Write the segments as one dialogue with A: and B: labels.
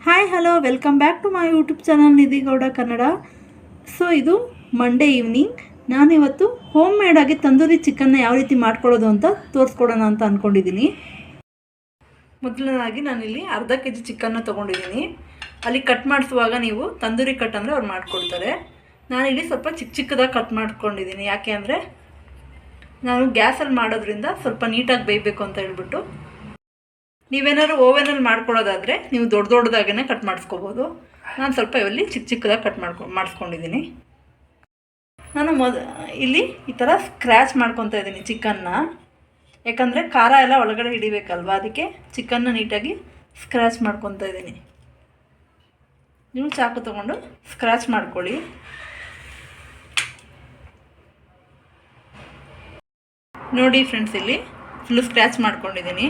A: Hi hello welcome back to my YouTube channel Nidhi Gowda Kannada. So ಇದು Monday evening. ನಾನಿವತ್ತು home ಮೇಡಾಗಿ ತಂದೂರಿ ಚಿಕನ್ನ ಯಾವ ರೀತಿ ಮಾಡ್ಕೊಳ್ಳೋದು ಅಂತ ತೋರಿಸ್ಕೊಡೋಣ ಅಂತ ಅಂದ್ಕೊಂಡಿದ್ದೀನಿ. ಮೊದಲನೇದಾಗಿ ನಾನಿಲ್ಲಿ ಅರ್ಧ kg ಚಿಕನ್ನ ತೊಗೊಂಡಿದ್ದೀನಿ. ಅಲ್ಲಿ ಕಟ್ ಮಾಡಿಸುವಾಗ ನೀವು ತಂದೂರಿ ಕಟ್ ಅಂದರೆ ಅವ್ರು ಮಾಡಿಕೊಡ್ತಾರೆ. ನಾನಿಲ್ಲಿ ಸ್ವಲ್ಪ ಚಿಕ್ಕದಾಗಿ ಕಟ್ ಮಾಡ್ಕೊಂಡಿದ್ದೀನಿ. ಯಾಕೆ ಅಂದರೆ ನಾನು ಗ್ಯಾಸಲ್ಲಿ ಮಾಡೋದ್ರಿಂದ ಸ್ವಲ್ಪ ನೀಟಾಗಿ ಬೇಯಬೇಕು ಅಂತ ಹೇಳ್ಬಿಟ್ಟು. ನೀವೇನಾದ್ರು ಓವೆನಲ್ಲಿ ಮಾಡ್ಕೊಳ್ಳೋದಾದರೆ ನೀವು ದೊಡ್ಡದಾಗೇ ಕಟ್ ಮಾಡಿಸ್ಕೋಬೋದು. ನಾನು ಸ್ವಲ್ಪ ಇಲ್ಲಿ ಚಿಕ್ಕದಾಗಿ ಕಟ್ ಮಾಡಿಸ್ಕೊಂಡಿದ್ದೀನಿ. ನಾನು ಇಲ್ಲಿ ಈ ಥರ ಸ್ಕ್ರ್ಯಾಚ್ ಮಾಡ್ಕೊತಾ ಇದ್ದೀನಿ ಚಿಕನ್ನ. ಯಾಕಂದರೆ ಖಾರ ಎಲ್ಲ ಒಳಗಡೆ ಹಿಡಿಬೇಕಲ್ವ, ಅದಕ್ಕೆ ಚಿಕನ್ನ ನೀಟಾಗಿ ಸ್ಕ್ರ್ಯಾಚ್ ಮಾಡ್ಕೊತಾ ಇದ್ದೀನಿ. ನೀವು ಚಾಕು ತೊಗೊಂಡು ಸ್ಕ್ರ್ಯಾಚ್ ಮಾಡ್ಕೊಳ್ಳಿ. ನೋಡಿ ಫ್ರೆಂಡ್ಸ್, ಇಲ್ಲಿ ಫುಲ್ಲು ಸ್ಕ್ರ್ಯಾಚ್ ಮಾಡ್ಕೊಂಡಿದ್ದೀನಿ.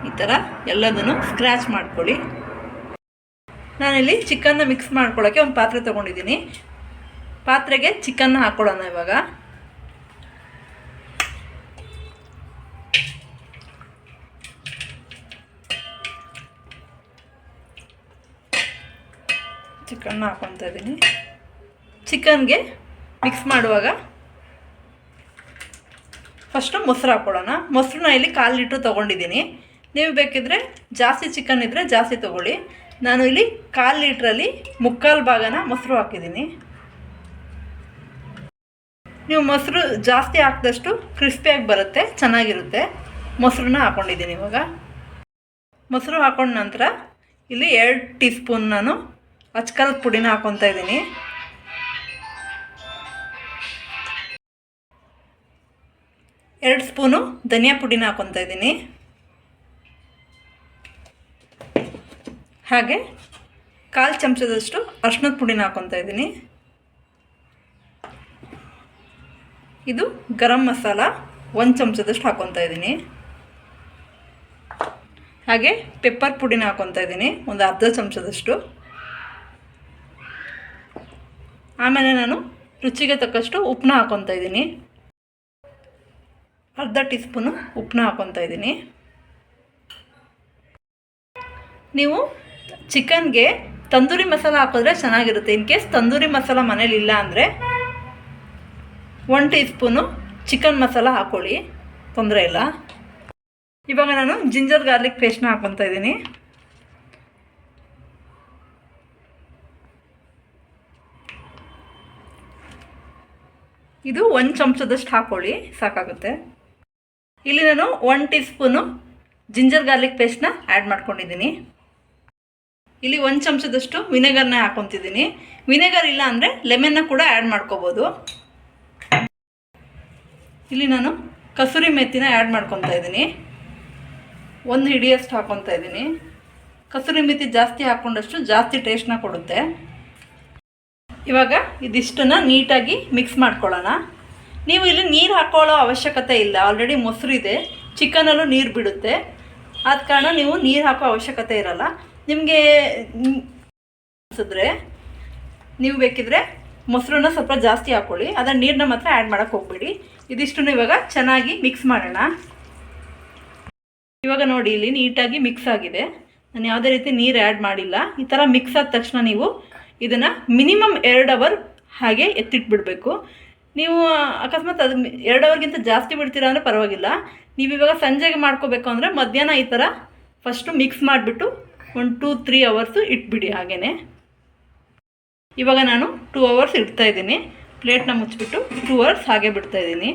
A: ಈ ಥರ ಎಲ್ಲದನ್ನು ಸ್ಕ್ರ್ಯಾಚ್ ಮಾಡ್ಕೊಳ್ಳಿ. ನಾನಿಲ್ಲಿ ಚಿಕನ್ನ ಮಿಕ್ಸ್ ಮಾಡ್ಕೊಳ್ಳೋಕ್ಕೆ ಒಂದು ಪಾತ್ರೆ ತೊಗೊಂಡಿದ್ದೀನಿ. ಪಾತ್ರೆಗೆ ಚಿಕನ್ನ ಹಾಕ್ಕೊಳ್ಳೋಣ. ಇವಾಗ ಚಿಕನ್ನ ಹಾಕ್ಕೊತಾ ಇದ್ದೀನಿ. ಚಿಕನ್ಗೆ ಮಿಕ್ಸ್ ಮಾಡುವಾಗ ಫಸ್ಟು ಮೊಸರು ಹಾಕ್ಕೊಳ್ಳೋಣ. ಮೊಸರನ್ನ ಇಲ್ಲಿ 1/4 ಲೀಟ್ರ್ ತೊಗೊಂಡಿದ್ದೀನಿ. ನೀವು ಬೇಕಿದ್ರೆ ಜಾಸ್ತಿ ಚಿಕನ್ ಇದ್ದರೆ ಜಾಸ್ತಿ ತೊಗೊಳ್ಳಿ. ನಾನು ಇಲ್ಲಿ 1/4 ಲೀಟ್ರಲ್ಲಿ 3/4 ಭಾಗನ ಮೊಸರು ಹಾಕಿದ್ದೀನಿ. ನೀವು ಮೊಸರು ಜಾಸ್ತಿ ಹಾಕಿದಷ್ಟು ಕ್ರಿಸ್ಪಿಯಾಗಿ ಬರುತ್ತೆ, ಚೆನ್ನಾಗಿರುತ್ತೆ. ಮೊಸರನ್ನ ಹಾಕ್ಕೊಂಡಿದ್ದೀನಿ. ಇವಾಗ ಮೊಸರು ಹಾಕೊಂಡ ನಂತರ ಇಲ್ಲಿ 2 ಟೀ ಸ್ಪೂನ್ ನಾನು ಅಚ್ಕಾರದ ಪುಡಿನ ಹಾಕ್ಕೊತಾ ಇದ್ದೀನಿ. ಎರಡು ಸ್ಪೂನು ಧನಿಯಾ ಪುಡಿನ ಹಾಕ್ಕೊತಾ ಇದ್ದೀನಿ. ಹಾಗೆ 1/4 ಚಮಚದಷ್ಟು ಅರಿಶಿನದ ಪುಡಿನ ಹಾಕ್ಕೊತಾ ಇದ್ದೀನಿ. ಇದು ಗರಂ ಮಸಾಲ 1 ಚಮಚದಷ್ಟು ಹಾಕ್ಕೊತಾ ಇದ್ದೀನಿ. ಹಾಗೆ ಪೆಪ್ಪರ್ ಪುಡಿನ ಹಾಕ್ಕೊತಾ ಇದ್ದೀನಿ, ಒಂದು ಅರ್ಧ ಚಮಚದಷ್ಟು. ಆಮೇಲೆ ನಾನು ರುಚಿಗೆ ತಕ್ಕಷ್ಟು ಉಪ್ಪನ್ನ ಹಾಕ್ಕೊತಾ ಇದ್ದೀನಿ. ಅರ್ಧ ಟೀ ಸ್ಪೂನು ಉಪ್ಪನ್ನ ಹಾಕ್ಕೊತಾ ಇದ್ದೀನಿ. ನೀವು ಚಿಕನ್ಗೆ ತಂದೂರಿ ಮಸಾಲ ಹಾಕಿದ್ರೆ ಚೆನ್ನಾಗಿರುತ್ತೆ. ಇನ್ ಕೇಸ್ ತಂದೂರಿ ಮಸಾಲ ಮನೇಲಿ ಇಲ್ಲ ಅಂದರೆ 1 ಟೀ ಸ್ಪೂನು ಚಿಕನ್ ಮಸಾಲ ಹಾಕ್ಕೊಳ್ಳಿ, ತೊಂದರೆ ಇಲ್ಲ. ಇವಾಗ ನಾನು ಜಿಂಜರ್ ಗಾರ್ಲಿಕ್ ಪೇಸ್ಟ್ನ ಹಾಕ್ಕೊತಾ ಇದ್ದೀನಿ. ಇದು 1 ಚಮಚದಷ್ಟು ಹಾಕ್ಕೊಳ್ಳಿ, ಸಾಕಾಗುತ್ತೆ. ಇಲ್ಲಿ ನಾನು 1 ಟೀ ಸ್ಪೂನು ಜಿಂಜರ್ ಗಾರ್ಲಿಕ್ ಪೇಸ್ಟ್ನ ಆ್ಯಡ್ ಮಾಡ್ಕೊಂಡಿದ್ದೀನಿ. ಇಲ್ಲಿ 1 ಚಮಚದಷ್ಟು ವಿನೆಗರ್ನ ಹಾಕ್ಕೊತಿದ್ದೀನಿ. ವಿನೆಗರ್ ಇಲ್ಲ ಅಂದರೆ ಲೆಮನ್ನ ಕೂಡ ಆ್ಯಡ್ ಮಾಡ್ಕೋಬೋದು. ಇಲ್ಲಿ ನಾನು ಕಸೂರಿ ಮೆಥಿನ ಆ್ಯಡ್ ಮಾಡ್ಕೊತಾ ಇದ್ದೀನಿ. 1 ಹಿಡಿಯಷ್ಟು ಹಾಕ್ಕೊತಾ ಇದ್ದೀನಿ. ಕಸೂರಿ ಮೆಥಿ ಜಾಸ್ತಿ ಹಾಕ್ಕೊಂಡಷ್ಟು ಜಾಸ್ತಿ ಟೇಸ್ಟ್ನ ಕೊಡುತ್ತೆ. ಇವಾಗ ಇದಿಷ್ಟನ್ನು ನೀಟಾಗಿ ಮಿಕ್ಸ್ ಮಾಡ್ಕೊಳ್ಳೋಣ. ನೀವು ಇಲ್ಲಿ ನೀರು ಹಾಕ್ಕೊಳ್ಳೋ ಅವಶ್ಯಕತೆ ಇಲ್ಲ, ಆಲ್ರೆಡಿ ಮೊಸರಿದೆ, ಚಿಕನಲ್ಲೂ ನೀರು ಬಿಡುತ್ತೆ. ಆದ ಕಾರಣ ನೀವು ನೀರು ಹಾಕೋ ಅವಶ್ಯಕತೆ ಇರಲ್ಲ. ನಿಮಗೆ ಅನಿಸಿದ್ರೆ ನೀವು ಬೇಕಿದ್ರೆ ಮೊಸರನ್ನ ಸ್ವಲ್ಪ ಜಾಸ್ತಿ ಹಾಕ್ಕೊಳ್ಳಿ, ಅದರ ನೀರನ್ನ ಮಾತ್ರ ಆ್ಯಡ್ ಮಾಡೋಕ್ಕೆ ಹೋಗ್ಬೇಡಿ. ಇದಿಷ್ಟನ್ನು ಇವಾಗ ಚೆನ್ನಾಗಿ ಮಿಕ್ಸ್ ಮಾಡೋಣ. ಇವಾಗ ನೋಡಿ, ಇಲ್ಲಿ ನೀಟಾಗಿ ಮಿಕ್ಸ್ ಆಗಿದೆ. ನಾನು ಯಾವುದೇ ರೀತಿ ನೀರು ಆ್ಯಡ್ ಮಾಡಿಲ್ಲ. ಈ ಥರ ಮಿಕ್ಸ್ ಆದ ತಕ್ಷಣ ನೀವು ಇದನ್ನು ಮಿನಿಮಮ್ 2 ಅವರ್ ಹಾಗೆ ಎತ್ತಿಟ್ಬಿಡಬೇಕು. ನೀವು ಅಕಸ್ಮಾತ್ ಅದು 2 ಅವರ್ಗಿಂತ ಜಾಸ್ತಿ ಬಿಡ್ತೀರಾ ಅಂದರೆ ಪರವಾಗಿಲ್ಲ. ನೀವು ಇವಾಗ ಸಂಜೆಗೆ ಮಾಡ್ಕೋಬೇಕು ಅಂದರೆ ಮಧ್ಯಾಹ್ನ ಈ ಥರ ಫಸ್ಟು ಮಿಕ್ಸ್ ಮಾಡಿಬಿಟ್ಟು 1-2-3 ಅವರ್ಸು ಇಟ್ಬಿಡಿ. ಹಾಗೇ ಇವಾಗ ನಾನು 2 ಅವರ್ಸ್ ಇಡ್ತಾಯಿದ್ದೀನಿ. ಪ್ಲೇಟ್ನ ಮುಚ್ಚಿಬಿಟ್ಟು 2 ಅವರ್ಸ್ ಹಾಗೆ ಬಿಡ್ತಾಯಿದ್ದೀನಿ.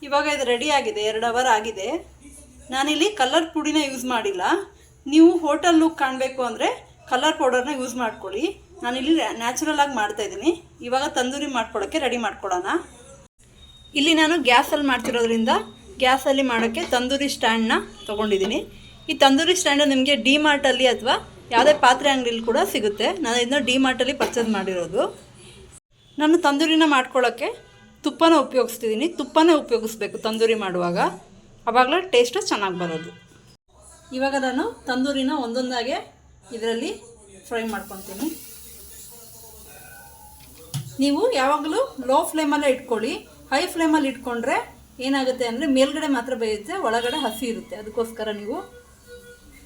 A: ಇವಾಗ ಇದು ರೆಡಿ ಆಗಿದೆ, 2 ಅವರ್ ಆಗಿದೆ. ನಾನಿಲ್ಲಿ ಕಲರ್ ಪುಡಿನ ಯೂಸ್ ಮಾಡಿಲ್ಲ. ನೀವು ಹೋಟೆಲ್ ಲುಕ್ ಕಾಣಬೇಕು ಅಂದರೆ ಕಲರ್ ಪೌಡರ್ನ ಯೂಸ್ ಮಾಡ್ಕೊಳ್ಳಿ. ನಾನಿಲ್ಲಿ ನ್ಯಾಚುರಲ್ ಆಗಿ ಮಾಡ್ತಾಯಿದ್ದೀನಿ. ಇವಾಗ ತಂದೂರಿ ಮಾಡ್ಕೊಳ್ಳೋಕ್ಕೆ ರೆಡಿ ಮಾಡ್ಕೊಳ್ಳೋಣ. ಇಲ್ಲಿ ನಾನು ಗ್ಯಾಸಲ್ಲಿ ಮಾಡ್ತಿರೋದ್ರಿಂದ ಗ್ಯಾಸಲ್ಲಿ ಮಾಡೋಕ್ಕೆ ತಂದೂರಿ ಸ್ಟ್ಯಾಂಡ್ನ ತೊಗೊಂಡಿದ್ದೀನಿ. ಈ ತಂದೂರಿ ಸ್ಟ್ಯಾಂಡು ನಿಮಗೆ ಡಿ ಮಾರ್ಟಲ್ಲಿ ಅಥವಾ ಯಾವುದೇ ಪಾತ್ರೆ ಅಂಗಡಿಲಿ ಕೂಡ ಸಿಗುತ್ತೆ. ನಾನು ಇದನ್ನ ಡಿ ಮಾರ್ಟಲ್ಲಿ ಪರ್ಚೇಸ್ ಮಾಡಿರೋದು. ನಾನು ತಂದೂರಿನ ಮಾಡ್ಕೊಳ್ಳೋಕ್ಕೆ ತುಪ್ಪನ ಉಪಯೋಗಿಸ್ತಿದ್ದೀನಿ. ತುಪ್ಪನೇ ಉಪಯೋಗಿಸ್ಬೇಕು ತಂದೂರಿ ಮಾಡುವಾಗ, ಆವಾಗಲೇ ಟೇಸ್ಟು ಚೆನ್ನಾಗಿ ಬರೋದು. ಇವಾಗ ನಾನು ತಂದೂರಿನ ಒಂದೊಂದಾಗೆ ಇದರಲ್ಲಿ ಫ್ರೈ ಮಾಡ್ಕೊತೀನಿ. ನೀವು ಯಾವಾಗಲೂ ಲೋ ಫ್ಲೇಮಲ್ಲೇ ಇಟ್ಕೊಳ್ಳಿ. ಹೈ ಫ್ಲೇಮಲ್ಲಿ ಇಟ್ಕೊಂಡ್ರೆ ಏನಾಗುತ್ತೆ ಅಂದರೆ ಮೇಲ್ಗಡೆ ಮಾತ್ರ ಬೇಯುತ್ತೆ, ಒಳಗಡೆ ಹಸಿ ಇರುತ್ತೆ. ಅದಕ್ಕೋಸ್ಕರ ನೀವು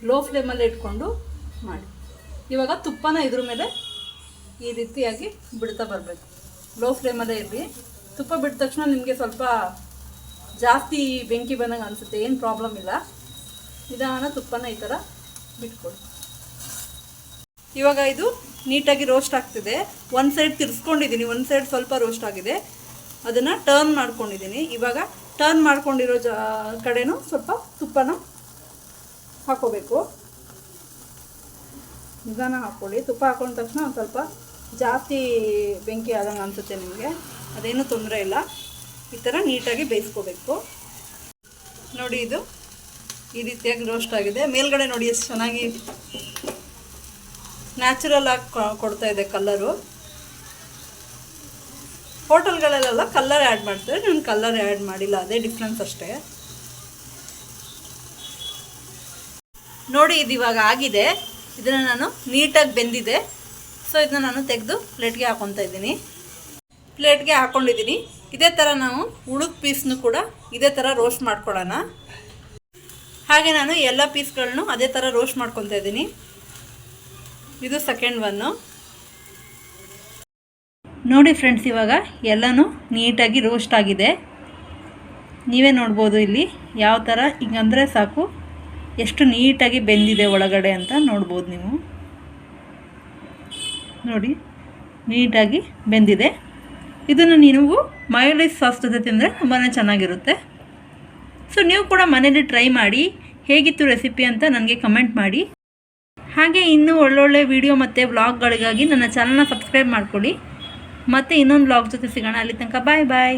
A: ಲೋ ಫ್ಲೇಮಲ್ಲೇ ಇಟ್ಕೊಂಡು ಮಾಡಿ. ಇವಾಗ ತುಪ್ಪನ ಇದ್ರ ಮೇಲೆ ಈ ರೀತಿಯಾಗಿ ಬಿಡ್ತಾ ಬರಬೇಕು. ಲೋ ಫ್ಲೇಮಲ್ಲೇ ಇರಲಿ. ತುಪ್ಪ ಬಿಟ್ಟ ತಕ್ಷಣ ನಿಮಗೆ ಸ್ವಲ್ಪ ಜಾಸ್ತಿ ಬೆಂಕಿ ಬಂದಂಗೆ ಅನಿಸುತ್ತೆ, ಏನು ಪ್ರಾಬ್ಲಮ್ ಇಲ್ಲ. ನಿಧಾನ ತುಪ್ಪನ ಈ ಥರ ಬಿಟ್ಕೊಡಿ. ಇವಾಗ ಇದು ನೀಟಾಗಿ ರೋಸ್ಟ್ ಆಗ್ತಿದೆ. ಒಂದು ಸೈಡ್ ತಿರ್ಸ್ಕೊಂಡಿದ್ದೀನಿ, ಒಂದು ಸೈಡ್ ಸ್ವಲ್ಪ ರೋಸ್ಟ್ ಆಗಿದೆ. ಅದನ್ನು ಟರ್ನ್ ಮಾಡ್ಕೊಂಡಿದ್ದೀನಿ. ಇವಾಗ ಟರ್ನ್ ಮಾಡ್ಕೊಂಡಿರೋ ಕಡೆನೂ ಸ್ವಲ್ಪ ತುಪ್ಪನ ಹಾಕೋಬೇಕು. ನಿಧಾನ ಹಾಕ್ಕೊಳ್ಳಿ. ತುಪ್ಪ ಹಾಕೊಂಡ ತಕ್ಷಣ ಒಂದು ಸ್ವಲ್ಪ ಜಾಸ್ತಿ ಬೆಂಕಿ ಆದಂಗೆ ಅನಿಸುತ್ತೆ ನಿಮಗೆ, ಅದೇನೂ ತೊಂದರೆ ಇಲ್ಲ. ಈ ಥರ ನೀಟಾಗಿ ಬೇಯಿಸ್ಕೋಬೇಕು. ನೋಡಿ, ಇದು ಈ ರೀತಿಯಾಗಿ ರೋಸ್ಟ್ ಆಗಿದೆ. ಮೇಲ್ಗಡೆ ನೋಡಿ ಎಷ್ಟು ಚೆನ್ನಾಗಿ ನ್ಯಾಚುರಲ್ ಆಗಿ ಕೊಡ್ತಾ ಇದೆ ಕಲ್ಲರು. ಹೋಟೆಲ್ಗಳಲ್ಲೆಲ್ಲ ಕಲ್ಲರ್ ಆ್ಯಡ್ ಮಾಡ್ತಾರೆ, ನಾನು ಕಲ್ಲರ್ ಆ್ಯಡ್ ಮಾಡಿಲ್ಲ, ಅದೇ ಡಿಫ್ರೆನ್ಸ್ ಅಷ್ಟೇ. ನೋಡಿ, ಇದು ಇವಾಗ ಆಗಿದೆ. ಇದನ್ನು ನಾನು ನೀಟಾಗಿ ಬೆಂದಿದೆ. ಸೊ ಇದನ್ನ ನಾನು ತೆಗೆದು ಪ್ಲೇಟ್ಗೆ ಹಾಕ್ಕೊತಾ ಇದ್ದೀನಿ. ಪ್ಲೇಟ್ಗೆ ಹಾಕ್ಕೊಂಡಿದ್ದೀನಿ. ಇದೇ ಥರ ನಾವು ಉಳಿದ ಪೀಸ್ನು ಕೂಡ ಇದೇ ಥರ ರೋಸ್ಟ್ ಮಾಡ್ಕೊಳ್ಳೋಣ. ಹಾಗೆ ನಾನು ಎಲ್ಲ ಪೀಸ್ಗಳನ್ನು ಅದೇ ಥರ ರೋಸ್ಟ್ ಮಾಡ್ಕೊತಾ ಇದ್ದೀನಿ. ಇದು ಸೆಕೆಂಡ್ ಒನ್ನು. ನೋಡಿ ಫ್ರೆಂಡ್ಸ್, ಇವಾಗ ಎಲ್ಲನೂ ನೀಟಾಗಿ ರೋಸ್ಟ್ ಆಗಿದೆ. ನೀವೇ ನೋಡ್ಬೋದು ಇಲ್ಲಿ ಯಾವ ಥರ ಹಿಂಗಂದರೆ ಸಾಕು ಎಷ್ಟು ನೀಟಾಗಿ ಬೆಂದಿದೆ ಒಳಗಡೆ ಅಂತ ನೋಡ್ಬೋದು ನೀವು. ನೋಡಿ, ನೀಟಾಗಿ ಬೆಂದಿದೆ. ಇದನ್ನು ನೀವು ಮಯೋನೈಸ್ ಸಾಸ್ ಜೊತೆ ತಿಂದರೆ ತುಂಬಾ ಚೆನ್ನಾಗಿರುತ್ತೆ. ಸೊ ನೀವು ಕೂಡ ಮನೇಲಿ ಟ್ರೈ ಮಾಡಿ ಹೇಗಿತ್ತು ರೆಸಿಪಿ ಅಂತ ನನಗೆ ಕಮೆಂಟ್ ಮಾಡಿ. ಹಾಗೆ ಇನ್ನೂ ಒಳ್ಳೊಳ್ಳೆ ವಿಡಿಯೋ ಮತ್ತು ವ್ಲಾಗ್ಗಳಿಗಾಗಿ ನನ್ನ ಚಾನಲ್ನ ಸಬ್ಸ್ಕ್ರೈಬ್ ಮಾಡ್ಕೊಳ್ಳಿ. ಮತ್ತು ಇನ್ನೊಂದು ವ್ಲಾಗ್ ಜೊತೆ ಸಿಗೋಣ. ಅಲ್ಲಿ ತನಕ ಬಾಯ್ ಬಾಯ್.